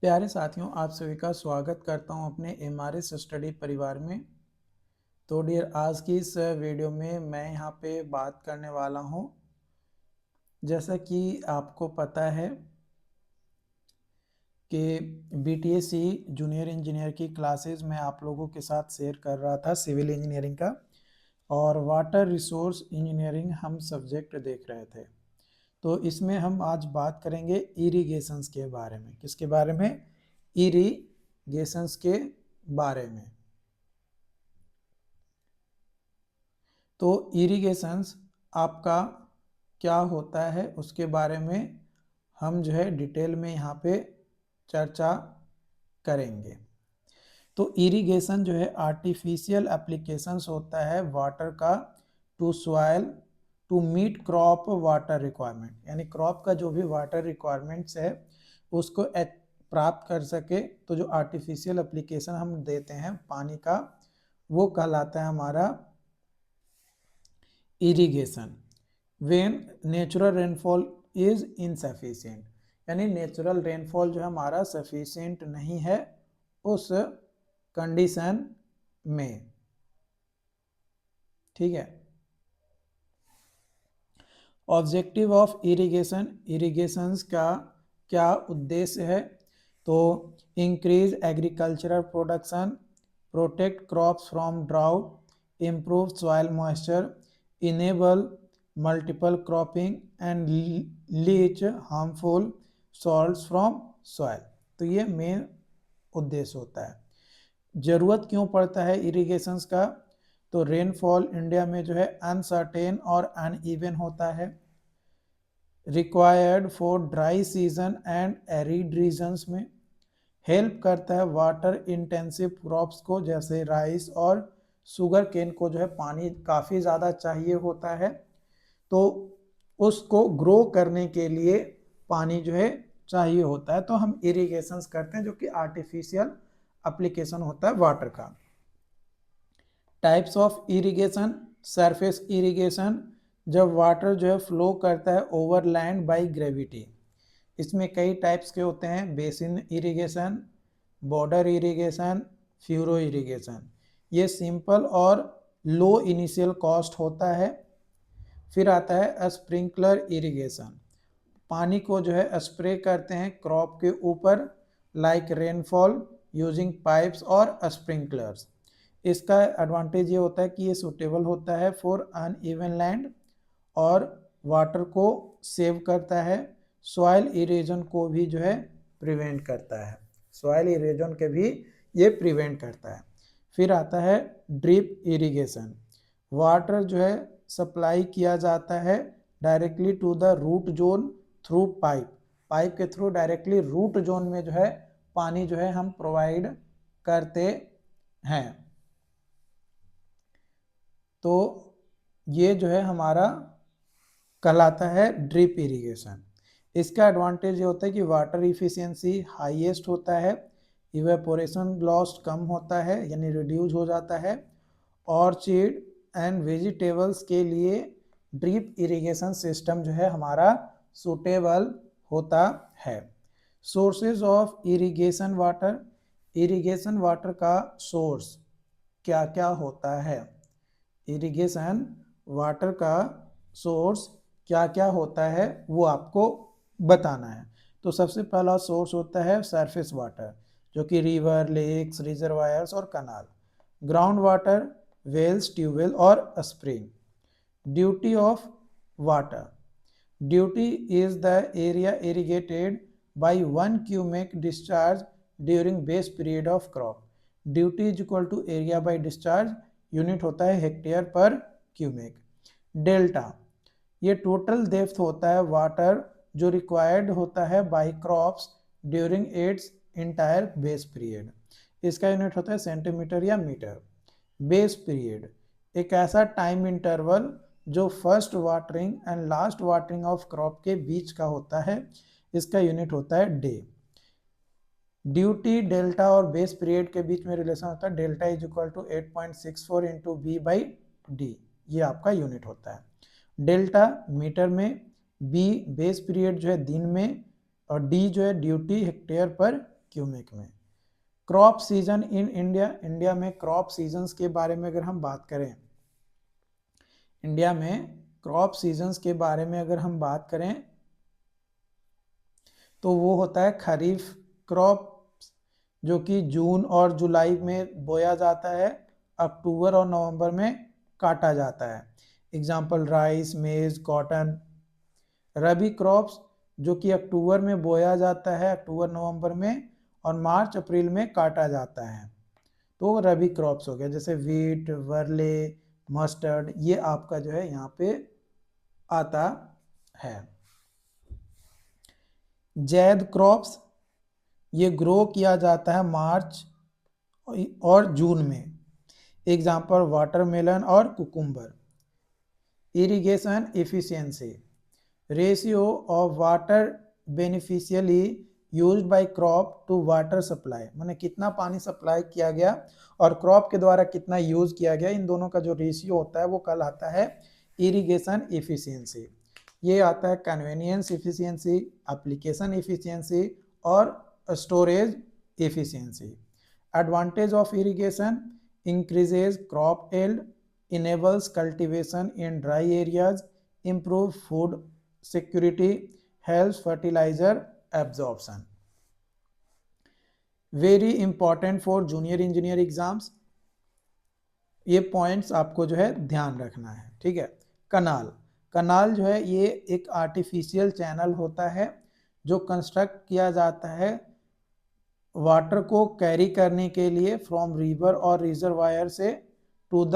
प्यारे साथियों, आप सभी का स्वागत करता हूं अपने एमआरएस स्टडी परिवार में। तो डियर, आज की इस वीडियो में मैं यहां पे बात करने वाला हूं। जैसा कि आपको पता है कि बीटीएससी जूनियर इंजीनियर की क्लासेस मैं आप लोगों के साथ शेयर कर रहा था सिविल इंजीनियरिंग का, और वाटर रिसोर्स इंजीनियरिंग हम सब्जेक्ट देख रहे थे। तो इसमें हम आज बात करेंगे इरिगेशंस के बारे में। किसके बारे में? इरिगेशंस के बारे में। तो इरिगेशंस आपका क्या होता है उसके बारे में हम जो है डिटेल में यहाँ पे चर्चा करेंगे। तो इरिगेशन जो है आर्टिफिशियल एप्लीकेशंस होता है वाटर का to soil to meet crop water requirement, यानी क्रॉप का जो भी वाटर रिक्वायरमेंट्स है उसको प्राप्त कर सके। तो जो आर्टिफिशियल एप्लीकेशन हम देते हैं पानी का, वो कहलाता है हमारा irrigation. When natural rainfall is insufficient, यानी नेचुरल रेनफॉल जो हमारा सफिशिएंट नहीं है उस कंडीशन में। ठीक है। ऑब्जेक्टिव ऑफ इरिगेशन, इरिगेशंस का क्या उद्देश्य है? तो increase agricultural production, protect crops from drought, improve soil moisture, enable multiple cropping and Leach harmful salts from soil. तो ये मेन उद्देश्य होता है। ज़रूरत क्यों पड़ता है इरिगेशंस का? तो रेनफॉल इंडिया में जो है अनसर्टेन और अनइवन होता है, required for dry season and arid regions में। हेल्प करता है वाटर इंटेंसिव क्रॉप्स को, जैसे राइस और शुगर केन को जो है पानी काफ़ी ज़्यादा चाहिए होता है, तो उसको ग्रो करने के लिए पानी जो है चाहिए होता है। तो हम इरिगेशंस करते हैं जो कि आर्टिफिशियल एप्लीकेशन होता है वाटर का। Types of irrigation, surface irrigation, जब वाटर जो है फ्लो करता है ओवर लैंड बाई ग्रेविटी। इसमें कई टाइप्स के होते हैं, basin irrigation, border irrigation, furrow irrigation. ये सिंपल और लो इनिशियल कॉस्ट होता है। फिर आता है स्प्रिंकलर इरिगेशन, पानी को जो है स्प्रे करते हैं क्रॉप के ऊपर, लाइक रेनफॉल यूजिंग पाइप्स और स्प्रिंकलर्स। इसका एडवांटेज ये होता है कि ये सूटेबल होता है फॉर अनइवन लैंड और वाटर को सेव करता है, सॉइल इरोजन को भी जो है प्रिवेंट करता है, सॉइल इरोजन के भी ये प्रिवेंट करता है। फिर आता है ड्रिप इरिगेशन, वाटर जो है सप्लाई किया जाता है directly to the root zone through pipe, pipe के थ्रू डायरेक्टली रूट जोन में जो है पानी जो है हम प्रोवाइड करते हैं। तो ये जो है हमारा कहलाता है ड्रिप इरिगेशन। इसका एडवांटेज ये होता है कि वाटर इफिशियंसी हाईएस्ट होता है, इवेपोरेशन लॉस कम होता है यानी रिड्यूस हो जाता है। ऑर्चिड एंड वेजिटेबल्स के लिए ड्रिप इरिगेशन सिस्टम जो है हमारा सूटेबल होता है। Sources of irrigation water, irrigation water का सोर्स क्या क्या होता है? इरिगेशन वाटर का सोर्स क्या क्या होता है वो आपको बताना है। तो सबसे पहला सोर्स होता है सरफेस वाटर, जो कि रिवर, लेक्स, रिजर्वायर्स और canal. Ground water, wells, tubewell और spring. Duty of water, duty is the area irrigated by 1 cumec discharge during base period of crop. Duty is equal to area by discharge, unit होता है hectare per cumec. Delta, ये total depth होता है water जो required होता है by crops during its entire base period. इसका unit होता है सेंटीमीटर या मीटर। बेस पीरियड, एक ऐसा टाइम इंटरवल जो first watering and last watering of crop के बीच का होता है, इसका यूनिट होता है डे। ड्यूटी, डेल्टा और बेस पीरियड के बीच में रिलेशन होता है, delta is equal to 8.64 into B by D, ये आपका यूनिट होता है। डेल्टा मीटर में, बी बेस पीरियड जो है दिन में, और डी जो है ड्यूटी हेक्टेयर पर क्यूबिक में। Crop season in India, India में क्रॉप सीजन्स के बारे में अगर हम बात करें, इंडिया में क्रॉप सीजन्स के बारे में अगर हम बात करें तो वो होता है खरीफ क्रॉप, जो कि जून और जुलाई में बोया जाता है, अक्टूबर और नवंबर में काटा जाता है। एग्जाम्पल राइस, मेज, कॉटन। रबी क्रॉप्स जो कि अक्टूबर में बोया जाता है, अक्टूबर नवंबर में, और मार्च अप्रैल में काटा जाता है, तो रबी क्रॉप्स हो गया। जैसे वीट, वर्ले, मस्टर्ड, ये आपका जो है यहाँ पे आता है। जैद क्रॉप्स, ये ग्रो किया जाता है मार्च और जून में। एग्जाम्पल वाटरमेलन और cucumber. Irrigation efficiency, ratio of water beneficially used by crop to water supply, माने कितना पानी सप्लाई किया गया और क्रॉप के द्वारा कितना यूज किया गया, इन दोनों का जो रेशियो होता है वो कहलाता है इरिगेशन एफिशिएंसी। ये आता है कन्वीनियंस एफिशिएंसी, एप्लीकेशन एफिशिएंसी और storage efficiency. Advantage of irrigation, increases crop yield, enables cultivation in dry areas, improves food security, helps fertilizer absorption. Very important for junior engineer exams. ये points आपको जो है ध्यान रखना है, ठीक है। कनाल, कनाल जो है ये एक आर्टिफिशियल चैनल होता है जो कंस्ट्रक्ट किया जाता है वाटर को कैरी करने के लिए फ्रॉम रिवर और रिजर्वायर से to the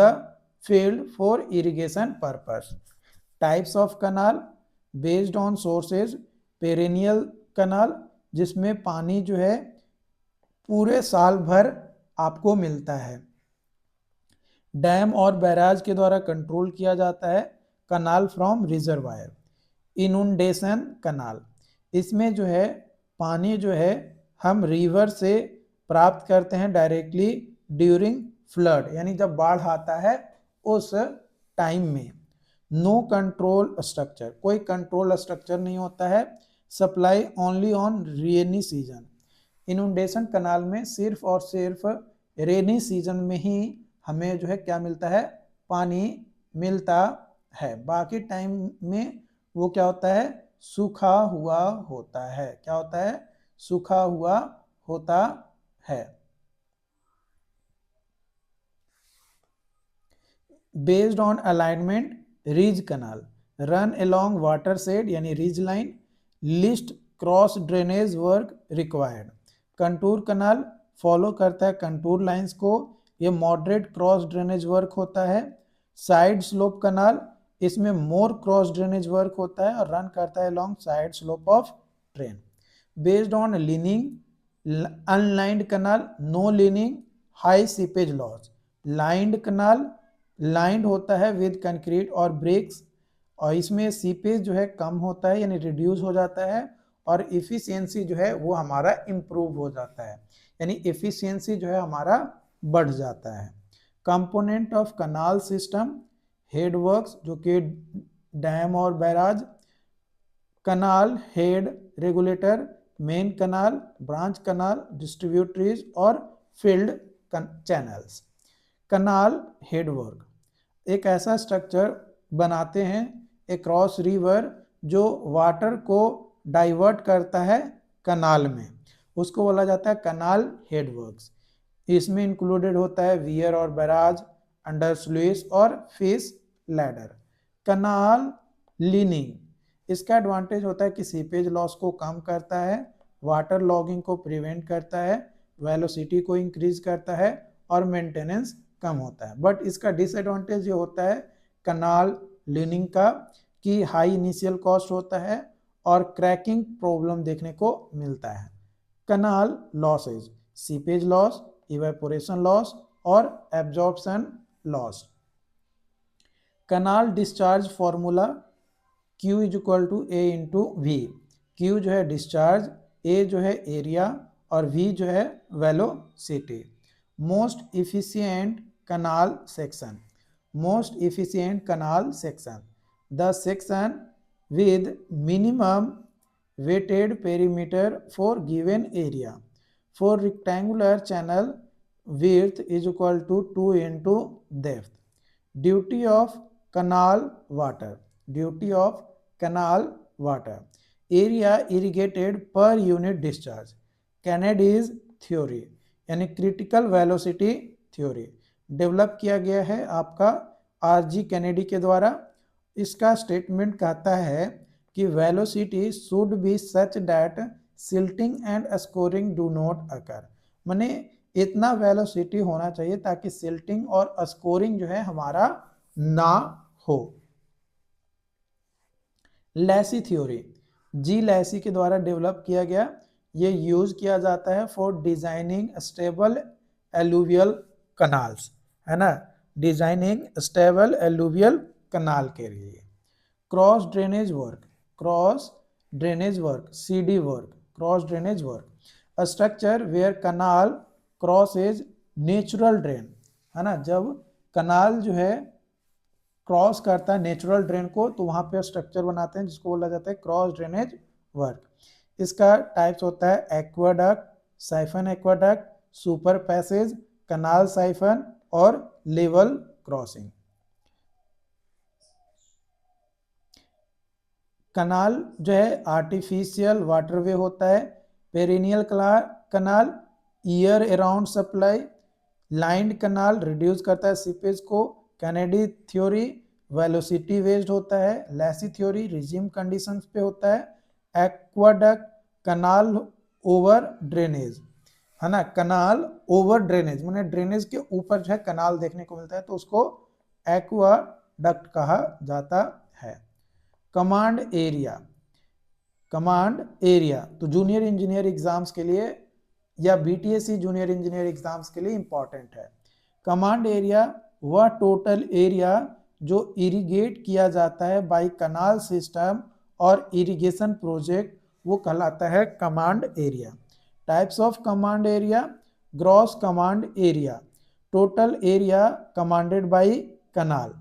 field for irrigation purpose. Types of canal based on sources, perennial canal जिसमें पानी जो है पूरे साल भर आपको मिलता है। डैम और बैराज के द्वारा कंट्रोल किया जाता है। कनाल फ्रॉम रिजर्वायर। इनुंडेशन कनाल, इसमें जो है पानी जो है हम रिवर से प्राप्त करते हैं डायरेक्टली ड्यूरिंग फ्लड, यानी जब बाढ़ आता है उस टाइम में। नो कंट्रोल स्ट्रक्चर, कोई कंट्रोल स्ट्रक्चर नहीं होता है। Supply only on rainy season. Inundation canal में सिर्फ और सिर्फ रेनी सीजन में ही हमें जो है क्या मिलता है, पानी मिलता है। बाकी टाइम में वो क्या होता है, सूखा हुआ होता है। क्या होता है, सूखा हुआ होता है। Based on alignment, ridge canal run along watershed यानी ridge line. Least cross drainage work required. Contour canal follow करता है कंटूर लाइंस को, ये मॉडरेट क्रॉस ड्रेनेज वर्क होता है। साइड स्लोप कनाल, इसमें मोर क्रॉस ड्रेनेज वर्क होता है और रन करता है along side slope of train. Based on lining, unlined canal no lining, high seepage loss. Lined canal lined होता है विद कंक्रीट और ब्रिक्स, और इसमें सीपेज जो है कम होता है यानी रिड्यूस हो जाता है, और इफिशियंसी जो है वो हमारा इम्प्रूव हो जाता है, यानी इफिशियंसी जो है हमारा बढ़ जाता है। Component of canal system, headworks जो कि डैम और barrage, canal head regulator, main canal, branch canal, distributaries और फील्ड चैनल्स। कनाल हेडवर्क एक ऐसा स्ट्रक्चर बनाते हैं अक्रॉस रिवर जो वाटर को डाइवर्ट करता है कनाल में, उसको बोला जाता है कनाल हेडवर्क्स। इसमें इंक्लूडेड होता है वियर और बैराज, अंडर स्लुइस और फिश लैडर। कनाल लीनिंग, इसका एडवांटेज होता है कि सीपेज लॉस को कम करता है, वाटर लॉगिंग को प्रिवेंट करता है, वेलोसिटी को इंक्रीज करता है और मेंटेनेंस कम होता है। बट इसका डिसएडवांटेज ये होता है कनाल लीनिंग का कि हाई इनिशियल कॉस्ट होता है और क्रैकिंग प्रॉब्लम देखने को मिलता है। Canal losses, seepage loss, evaporation loss और absorption loss. Canal discharge formula Q is equal to A into V. Q जो है डिस्चार्ज, A जो है एरिया और V जो है velocity. Most efficient canal section, most efficient canal section, the section with minimum wetted perimeter for given area. for rectangular channel width is equal to 2 into depth. Duty of canal water, duty of canal water, area irrigated per unit discharge, Kennedy's theory यानी critical velocity theory develop किया गया है आपका RG Kennedy के द्वारा। इसका statement कहता है कि velocity should be such that silting and scoring do not occur, माने इतना वेलोसिटी होना चाहिए ताकि सिल्टिंग और स्कोरिंग जो है हमारा ना हो। लैसी थ्योरी जी लैसी के द्वारा डेवलप किया गया, ये यूज किया जाता है for designing stable alluvial canals, है ना, डिजाइनिंग स्टेबल एलुवियल कनाल के लिए। Cross drainage work, cross drainage work, CD work, cross drainage work, a structure where canal crosses natural drain, है ना, जब कनाल जो है क्रॉस करता है नेचुरल ड्रेन को तो वहां पे स्ट्रक्चर बनाते हैं जिसको बोला जाता है क्रॉस ड्रेनेज वर्क। इसका टाइप्स होता है aqueduct, siphon aqueduct, super passage, canal siphon और लेवल क्रॉसिंग। कनाल जो है आर्टिफिशियल वाटरवे होता है, perennial canal year around supply, lined canal reduce करता है सीपेज को, कैनेडी थ्योरी वेलोसिटी बेस्ड होता है, लैसी थ्योरी रिजिम कंडीशंस पे होता है, एक्वाडक्ट कनाल ओवर ड्रेनेज, है ना, कनाल ओवर ड्रेनेज माने ड्रेनेज के ऊपर जो है कनाल देखने को मिलता है तो उसको एक्वाडक्ट कहा जाता है। कमांड एरिया, कमांड एरिया तो जूनियर इंजीनियर एग्जाम्स के लिए या बीटीएससी जूनियर इंजीनियर एग्जाम्स के लिए इंपॉर्टेंट है। कमांड एरिया वह टोटल एरिया जो इरिगेट किया जाता है बाय कनाल सिस्टम और इरिगेशन प्रोजेक्ट वो कहलाता है command area. Types of command area, gross command area, total area commanded by canal,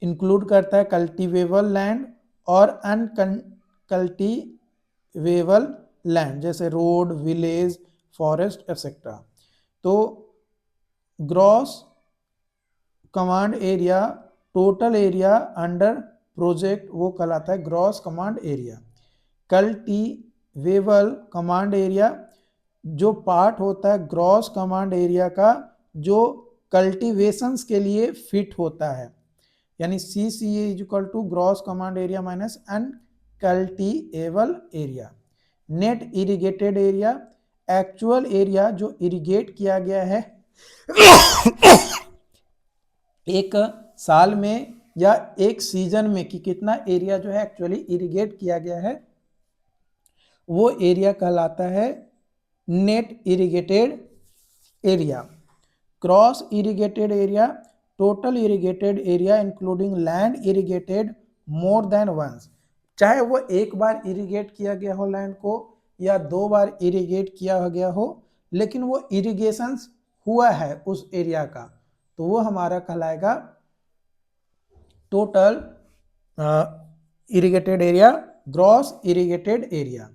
include करता है कल्टीवेबल लैंड और अनकल्टीवेबल लैंड जैसे रोड, विलेज, फॉरेस्ट एक्सेट्रा। तो gross command area total area under project वो कहलाता है gross command area. Cultivable command area जो part होता है ग्रॉस कमांड एरिया का जो कल्टीवेशंस के लिए फिट होता है, यानी CCA is equal to gross command area minus uncultivable area. Net irrigated area actual area जो इरिगेट किया गया है एक साल में या एक सीजन में कि कितना एरिया जो है एक्चुअली इरिगेट किया गया है वो एरिया कहलाता है net irrigated area. Gross irrigated area total irrigated area including land irrigated more than once, चाहे वो एक बार इरिगेट किया गया हो लैंड को या 2 बार इरिगेट किया गया हो, लेकिन वो इरिगेशन हुआ है उस एरिया का तो वो हमारा कहलाएगा total irrigated area, gross irrigated area.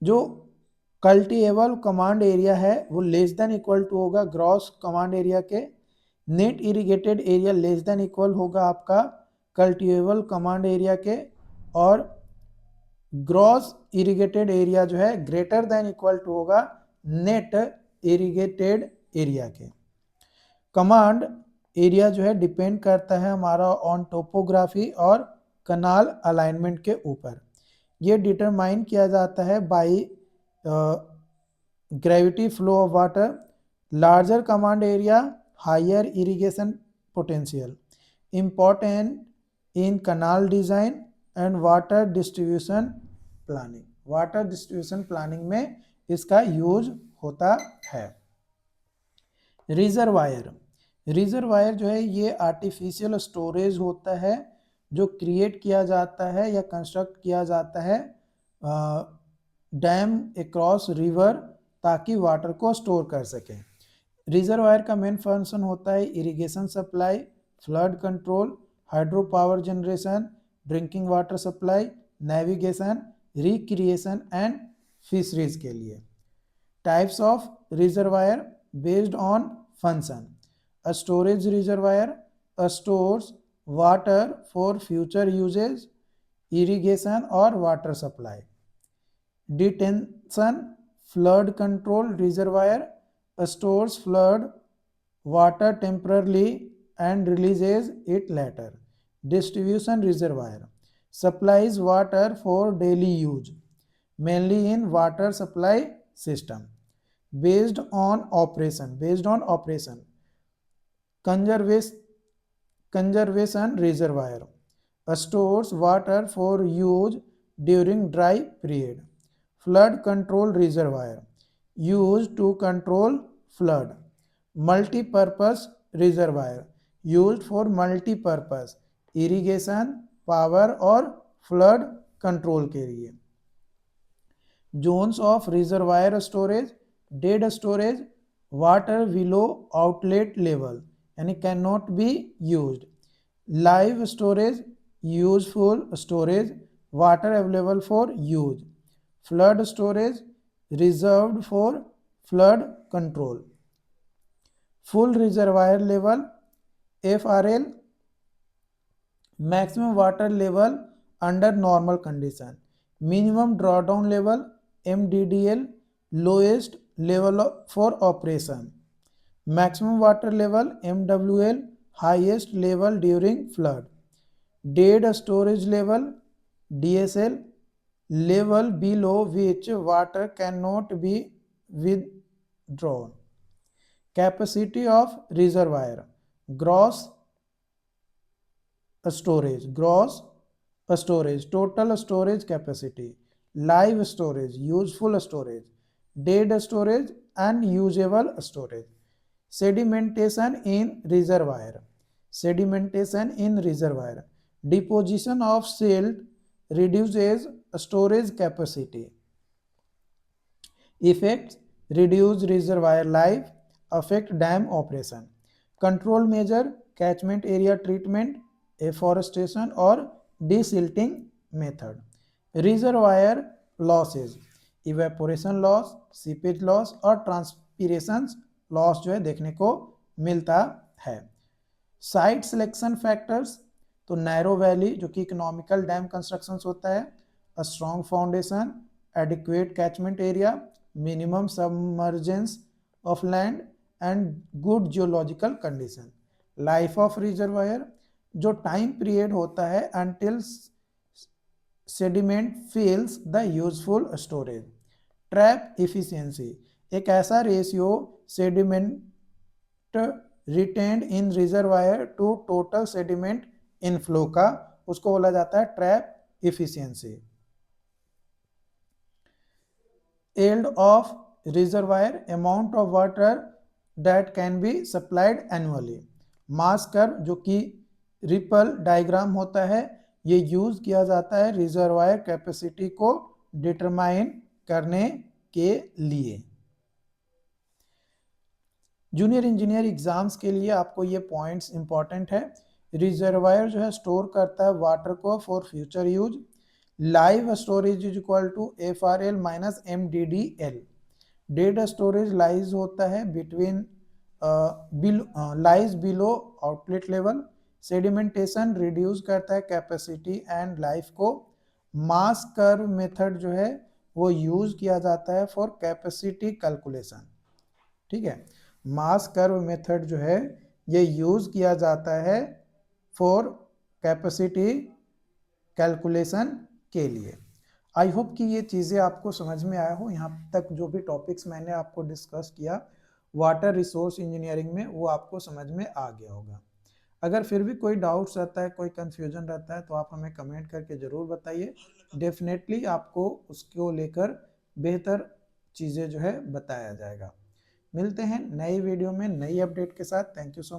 जो कल्टीवेबल कमांड एरिया है वो लेस देन इक्वल टू होगा ग्रॉस कमांड एरिया के। Net irrigated area less than equal होगा आपका कल्टीवेबल कमांड एरिया के, और ग्रॉस इरिगेटेड एरिया जो है ग्रेटर देन इक्वल टू होगा नेट इरिगेटेड एरिया के। कमांड एरिया जो है डिपेंड करता है हमारा ऑन टोपोग्राफी और कनाल अलाइनमेंट के ऊपर। ये डिटरमाइन किया जाता है by gravity flow of water, larger command area higher irrigation potential, important in canal design and water distribution planning. Water distribution planning में इसका यूज होता है। रिजर्वायर, रिजर्वायर जो है ये आर्टिफिशियल स्टोरेज होता है जो क्रिएट किया जाता है या कंस्ट्रक्ट किया जाता है डैम अक्रॉस रिवर ताकि वाटर को स्टोर कर सके। रिजर्वायर का मेन फंक्शन होता है irrigation supply, flood control, hydro power generation, drinking water supply, navigation, recreation and fisheries के लिए। Types of reservoir based on function. A storage reservoir stores water for future uses, irrigation और water supply. Detention flood control reservoir stores flood water temporarily and releases it later. Distribution reservoir supplies water for daily use, mainly in water supply system. Based on operation, conservation reservoir stores water for use during dry period. Flood control reservoir used to control flood. Multi-purpose reservoir used for multi-purpose irrigation, power और flood control के लिए. Zones of reservoir storage, dead storage, water below outlet level यानी cannot be used. Live storage, useful storage, water available for use. Flood storage reserved for flood control. Full reservoir level FRL maximum water level under normal condition. Minimum drawdown level MDDL lowest level for operation. Maximum water level MWL highest level during flood. Dead storage level DSL level below which water cannot be withdrawn. Capacity of reservoir gross storage total storage capacity, live storage, useful storage, dead storage and usable storage. Sedimentation in reservoir deposition of silt reduces storage capacity. Effects reduce reservoir life, affect dam operation. Control measure catchment area treatment, afforestation और desilting method. Reservoir losses evaporation loss, seepage loss और transpiration loss जो है देखने को मिलता है. Site selection factors तो narrow valley जो कि इकोनॉमिकल डैम कंस्ट्रक्शन होता है, a strong foundation, adequate catchment area, minimum submergence of land and good geological condition. Life of reservoir जो टाइम पीरियड होता है until sediment fills the useful storage. Trap efficiency एक ऐसा ratio sediment retained in reservoir to total sediment inflow का, उसको बोला जाता है trap efficiency. yield of reservoir amount of water that can be supplied annually. Mass curve जो कि ripple diagram होता है, ये यूज किया जाता है रिजर्वायर कैपेसिटी को डिटरमाइन करने के लिए. जूनियर इंजीनियर एग्जाम्स के लिए आपको ये पॉइंट्स इंपॉर्टेंट है. रिजर्वायर जो है स्टोर करता है वाटर को for future use. Live storage is equal to FRL minus MDDL. Dead storage lies होता है between lies below outlet level. Sedimentation reduce करता है कैपेसिटी एंड लाइफ को. मास कर्व मेथड जो है वो यूज किया जाता है फॉर कैपेसिटी कैलकुलेशन. ठीक है, मास कर्व मेथड जो है ये यूज किया जाता है फॉर कैपेसिटी कैलकुलेशन के लिए. आई होप कि ये चीज़ें आपको समझ में आया हो. यहाँ तक जो भी टॉपिक्स मैंने आपको डिस्कस किया वाटर रिसोर्स इंजीनियरिंग में वो आपको समझ में आ गया होगा. अगर फिर भी कोई डाउट्स रहता है, कोई कंफ्यूजन रहता है तो आप हमें कमेंट करके ज़रूर बताइए. डेफिनेटली आपको उसको लेकर बेहतर चीज़ें जो है बताया जाएगा. मिलते हैं नई वीडियो में नई अपडेट के साथ. Thank you so much.